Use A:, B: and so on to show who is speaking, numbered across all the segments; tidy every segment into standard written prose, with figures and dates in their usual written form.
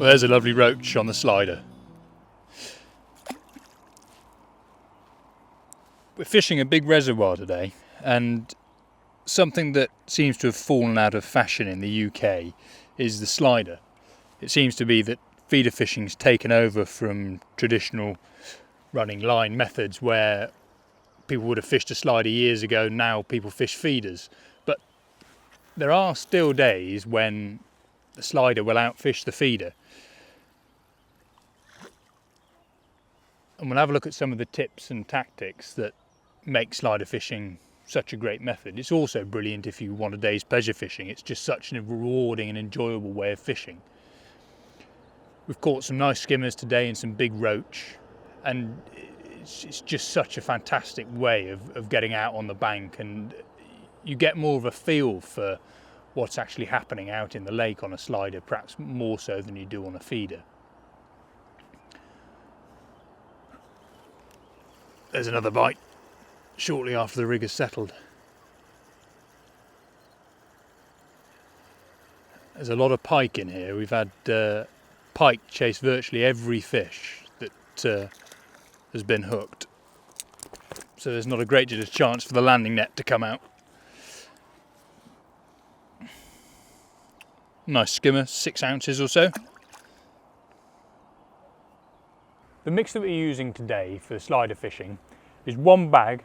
A: Well, there's a lovely roach on the slider. We're fishing a big reservoir today, and something that seems to have fallen out of fashion in the UK is the slider. It seems to be that feeder fishing's taken over from traditional running line methods where people would have fished a slider years ago. Now people fish feeders, but there are still days when the slider will outfish the feeder. And we'll have a look at some of the tips and tactics that make slider fishing such a great method. It's also brilliant if you want a day's pleasure fishing. It's just such a rewarding and enjoyable way of fishing. We've caught some nice skimmers today and some big roach, and it's just such a fantastic way of getting out on the bank, and you get more of a feel for what's actually happening out in the lake on a slider, perhaps more so than you do on a feeder. There's another bite shortly after the rig has settled. There's a lot of pike in here. We've had pike chase virtually every fish that has been hooked. So there's not a great deal of chance for the landing net to come out. Nice skimmer, 6 ounces or so. The mix that we're using today for slider fishing is 1 bag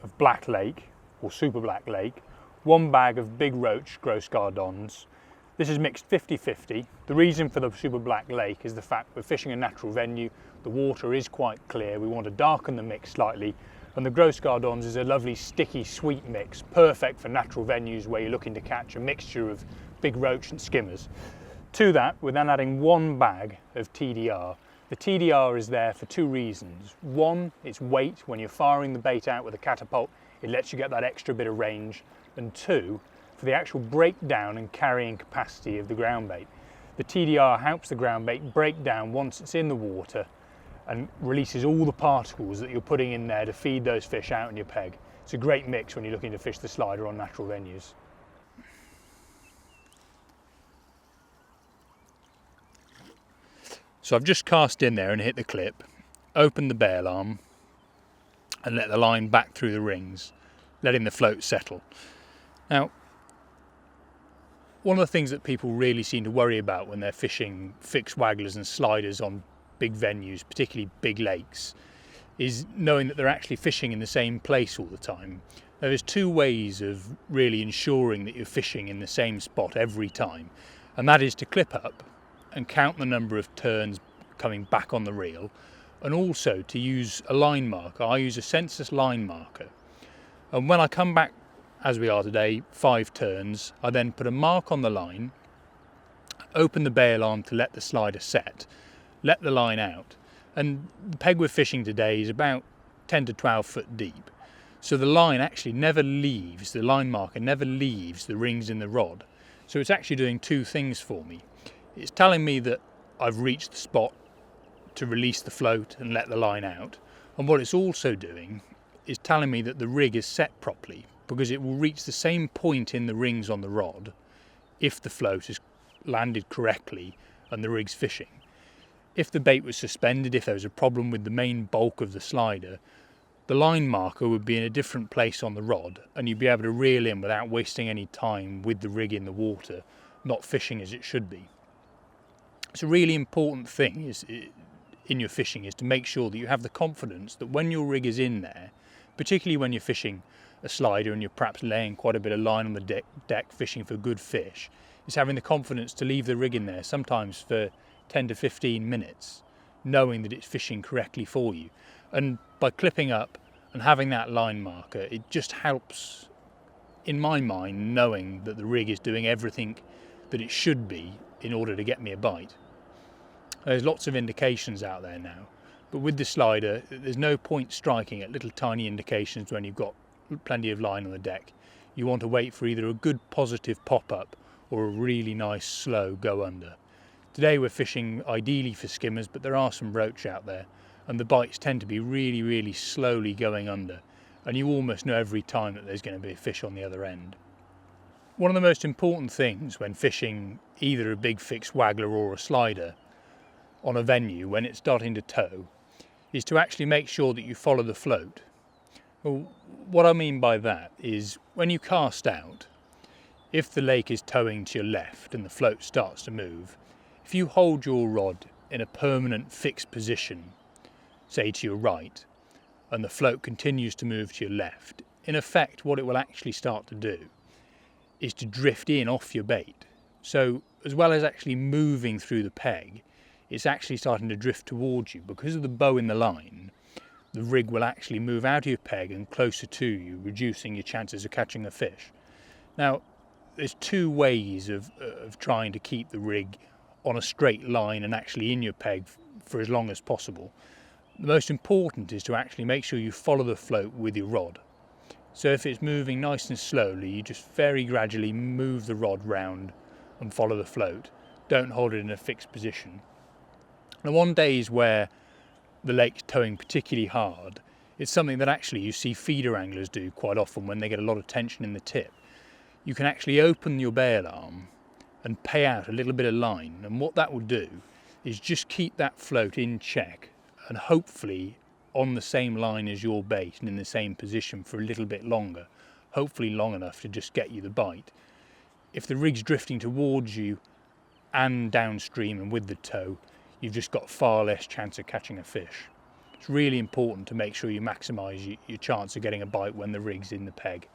A: of black lake or super black lake, 1 bag of big roach gross gardons. This is mixed 50-50. The reason for the super black lake is the fact we're fishing a natural venue, the water is quite clear, we want to darken the mix slightly, and the gross gardons is a lovely sticky sweet mix, perfect for natural venues where you're looking to catch a mixture of big roach and skimmers. To that, we're then adding 1 bag of TDR. The TDR is there for 2 reasons. 1, it's weight. When you're firing the bait out with a catapult, it lets you get that extra bit of range. And 2, for the actual breakdown and carrying capacity of the ground bait. The TDR helps the ground bait break down once it's in the water and releases all the particles that you're putting in there to feed those fish out in your peg. It's a great mix when you're looking to fish the slider on natural venues. So I've just cast in there and hit the clip, opened the bail arm and let the line back through the rings, letting the float settle. Now, one of the things that people really seem to worry about when they're fishing fixed wagglers and sliders on big venues, particularly big lakes, is knowing that they're actually fishing in the same place all the time. Now, there's 2 ways of really ensuring that you're fishing in the same spot every time, and that is to clip up and count the number of turns coming back on the reel, and also to use a line marker. I use a census line marker, and when I come back, as we are today, 5 turns, I then put a mark on the line, open the bail arm to let the slider set, let the line out, and the peg we're fishing today is about 10 to 12 foot deep, so the line actually never leaves, the line marker never leaves the rings in the rod. So it's actually doing 2 things for me. It's telling me that I've reached the spot to release the float and let the line out, and what it's also doing is telling me that the rig is set properly, because it will reach the same point in the rings on the rod if the float is landed correctly and the rig's fishing. If the bait was suspended, if there was a problem with the main bulk of the slider, the line marker would be in a different place on the rod and you'd be able to reel in without wasting any time with the rig in the water, not fishing as it should be. It's a really important thing in your fishing is to make sure that you have the confidence that when your rig is in there, particularly when you're fishing a slider and you're perhaps laying quite a bit of line on the deck fishing for good fish, is having the confidence to leave the rig in there sometimes for 10 to 15 minutes, knowing that it's fishing correctly for you. And by clipping up and having that line marker, it just helps, in my mind, knowing that the rig is doing everything that it should be in order to get me a bite. There's lots of indications out there now, but with the slider there's no point striking at little tiny indications when you've got plenty of line on the deck. You want to wait for either a good positive pop-up or a really nice slow go under. Today we're fishing ideally for skimmers, but there are some roach out there and the bites tend to be really slowly going under, and you almost know every time that there's going to be a fish on the other end. One of the most important things when fishing either a big fixed waggler or a slider on a venue when it's starting to tow is to actually make sure that you follow the float. Well, what I mean by that is when you cast out, if the lake is towing to your left and the float starts to move, if you hold your rod in a permanent fixed position, say to your right, and the float continues to move to your left, in effect what it will actually start to do is to drift in off your bait. So as well as actually moving through the peg, it's actually starting to drift towards you. Because of the bow in the line, the rig will actually move out of your peg and closer to you, reducing your chances of catching a fish. Now, there's two ways of trying to keep the rig on a straight line and actually in your peg for as long as possible. The most important is to actually make sure you follow the float with your rod. So if it's moving nice and slowly, you just very gradually move the rod round and follow the float. Don't hold it in a fixed position. Now, on days where the lake's towing particularly hard, it's something that actually you see feeder anglers do quite often when they get a lot of tension in the tip. You can actually open your bail arm and pay out a little bit of line, and what that will do is just keep that float in check and hopefully on the same line as your bait and in the same position for a little bit longer, hopefully long enough to just get you the bite. If the rig's drifting towards you and downstream and with the tow, you've just got far less chance of catching a fish. It's really important to make sure you maximise your chance of getting a bite when the rig's in the peg.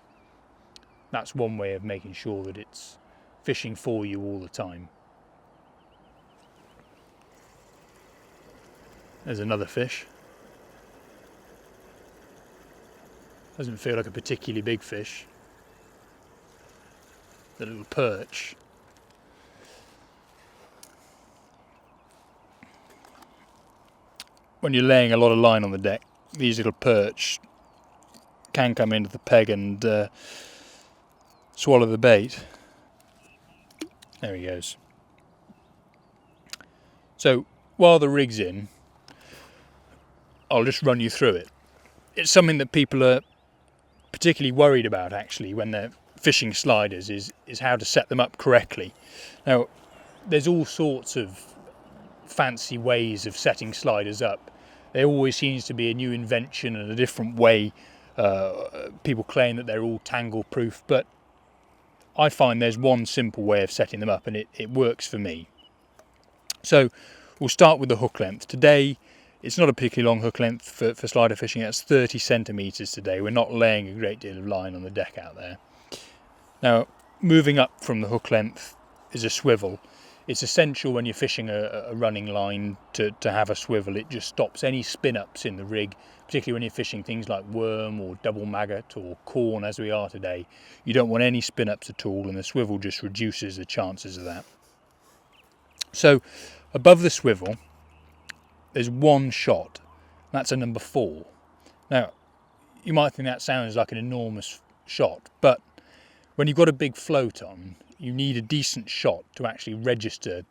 A: That's one way of making sure that it's fishing for you all the time. There's another fish. Doesn't feel like a particularly big fish. The little perch. When you're laying a lot of line on the deck, these little perch can come into the peg and swallow the bait. There he goes. So while the rig's in, I'll just run you through it. It's something that people are particularly worried about actually when they're fishing sliders is how to set them up correctly. Now, there's all sorts of fancy ways of setting sliders up. There always seems to be a new invention and a different way. People claim that they're all tangle proof, but I find there's one simple way of setting them up and it works for me. So we'll start with the hook length. Today it's not a particularly long hook length for slider fishing. That's 30 centimetres today. We're not laying a great deal of line on the deck out there. Now, moving up from the hook length is a swivel. It's essential when you're fishing a running line to have a swivel. It just stops any spin-ups in the rig, particularly when you're fishing things like worm or double maggot or corn as we are today. You don't want any spin-ups at all, and the swivel just reduces the chances of that. So above the swivel there's one shot. That's a number 4. Now, you might think that sounds like an enormous shot, but when you've got a big float on, you need a decent shot to actually register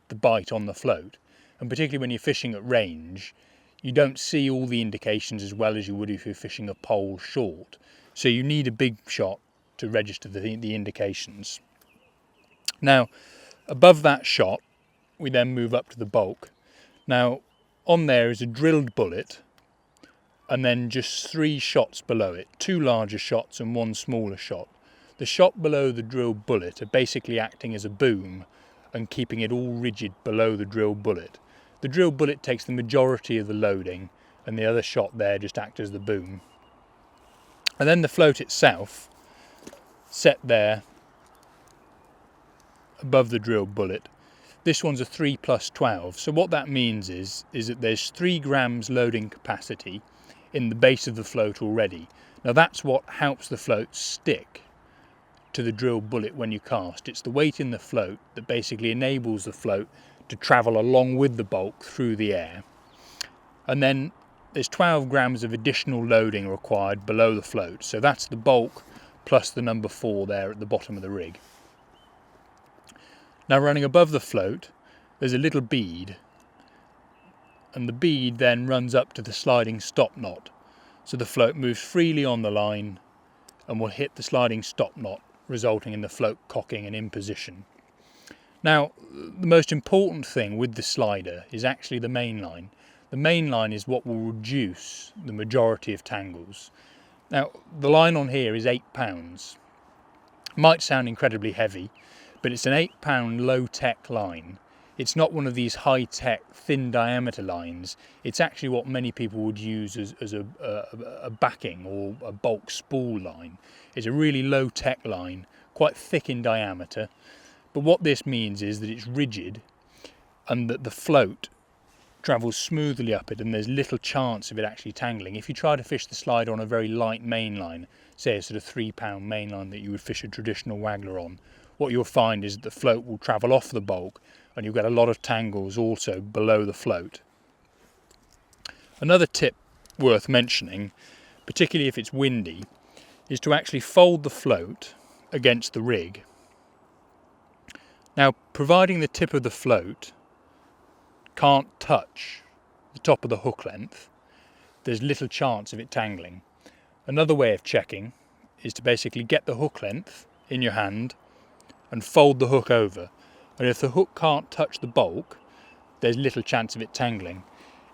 A: the bite on the float. And particularly when you're fishing at range, you don't see all the indications as well as you would if you're fishing a pole short. So you need a big shot to register the indications. Now, above that shot, we then move up to the bulk. Now, on there is a drilled bullet, and then just 3 shots below it, 2 larger shots and 1 smaller shot. The shot below the drilled bullet are basically acting as a boom and keeping it all rigid below the drilled bullet. The drilled bullet takes the majority of the loading, and the other shot there just acts as the boom. And then the float itself, set there above the drilled bullet. This one's a 3+12, so what that means is that there's 3 grams loading capacity in the base of the float already. Now that's what helps the float stick to the drilled bullet when you cast. It's the weight in the float that basically enables the float to travel along with the bulk through the air. And then there's 12 grams of additional loading required below the float, so that's the bulk plus the number 4 there at the bottom of the rig. Now, running above the float there's a little bead, and the bead then runs up to the sliding stop knot, so the float moves freely on the line and will hit the sliding stop knot, resulting in the float cocking and in position. Now, the most important thing with the slider is actually the main line. The main line is what will reduce the majority of tangles. Now, the line on here is 8 pounds. Might sound incredibly heavy, but it's an 8 pound low-tech line. It's not one of these high-tech thin diameter lines. It's actually what many people would use as a backing or a bulk spool line. It's a really low-tech line, quite thick in diameter. But what this means is that it's rigid and that the float travels smoothly up it, and there's little chance of it actually tangling. If you try to fish the slider on a very light main line, say a sort of 3 pound main line that you would fish a traditional waggler on, what you'll find is that the float will travel off the bulk and you'll get a lot of tangles also below the float. Another tip worth mentioning, particularly if it's windy, is to actually fold the float against the rig. Now, providing the tip of the float can't touch the top of the hook length, there's little chance of it tangling. Another way of checking is to basically get the hook length in your hand and fold the hook over. And if the hook can't touch the bulk, there's little chance of it tangling.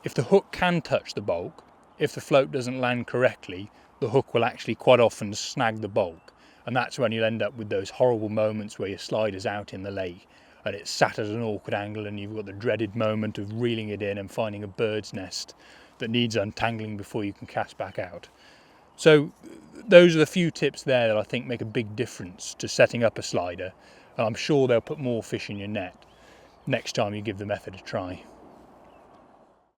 A: If the hook can touch the bulk, if the float doesn't land correctly, the hook will actually quite often snag the bulk. And that's when you'll end up with those horrible moments where your slider's out in the lake and it's sat at an awkward angle and you've got the dreaded moment of reeling it in and finding a bird's nest that needs untangling before you can cast back out. So those are the few tips there that I think make a big difference to setting up a slider, and I'm sure they'll put more fish in your net next time you give the method a try.